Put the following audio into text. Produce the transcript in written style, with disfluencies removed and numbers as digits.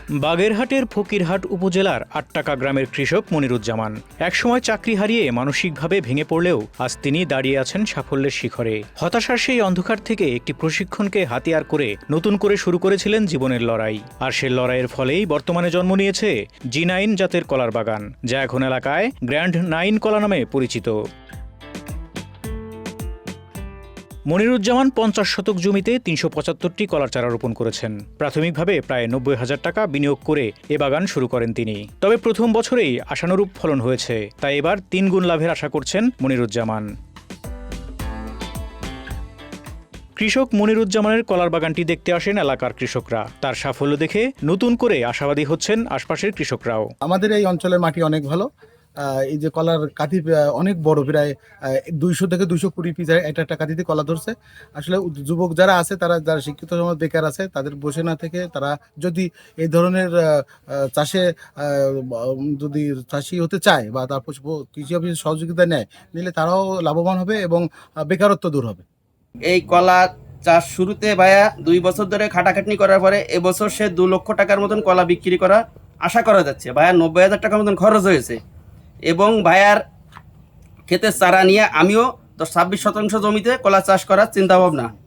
বাগেরহাটের ফকিরহাট উপজেলার আটটাকা গ্রামের কৃষক মনিরুজ্জামান একসময় চাকরি হারিয়ে মানসিকভাবে ভেঙে পড়লেও আজ তিনি দাঁড়িয়ে আছেন সাফল্যের শিখরে। হতাশার সেই অন্ধকার থেকে একটি প্রশিক্ষণকে হাতিয়ার করে নতুন করে শুরু করেছিলেন জীবনের লড়াই। আর সে লড়াইয়ের ফলেই বর্তমানে জন্ম নিয়েছে জি9 জাতের কলার বাগান, যা এখন এলাকায় গ্র্যান্ড 9 কলা নামে পরিচিত। মনিরুজ্জামান 50 শতক জমিতে 375টি কলার চারা রোপণ করেছেন। প্রাথমিকভাবে প্রায় 90,000 টাকা বিনিয়োগ করে এ বাগান শুরু করেন তিনি। তবে প্রথম বছরেই আশানুরূপ ফলন হয়েছে, তাই এবার 3 গুণ লাভের আশা করছেন মনিরুজ্জামান। কৃষক মনিরুজ্জামানের কলার বাগানটি দেখতে আসেন এলাকার কৃষকরা। তার সাফল্য দেখে নতুন করে আশাবাদী হচ্ছেন আশপাশের কৃষকরাও। আমাদের এই অঞ্চলের মাটি অনেক ভালো। এই যে কলার কাঁদি অনেক বড়, প্রায় 200 থেকে 220 পিস একটা কাঁদিতে কলা ধরছে। আসলে যুবক যারা আছে, যারা শিক্ষিত সমাজ বেকার আছে, তাদের বসে না থেকে তারা যদি এই ধরনের চাষে যদি চাষি হতে চায় বা তারপর কৃষি অফিসের সহযোগিতা নিলে তারাও লাভবান হবে এবং বেকারত্ব দূর হবে। এই কলা চাষ শুরুতে ভাইয়া 2 বছর ধরে খাটাখাটনি করার পরে এবছর সে 2 লক্ষ টাকার মতন কলা বিক্রি করা আশা করা যাচ্ছে। ভাইয়া 90,000 টাকার মতন খরচ হয়েছে এবং ভাইয়ার ক্ষেতের চারা নিয়ে আমিও 26 শতাংশ জমিতে কলা চাষ করার চিন্তা ভাবনা।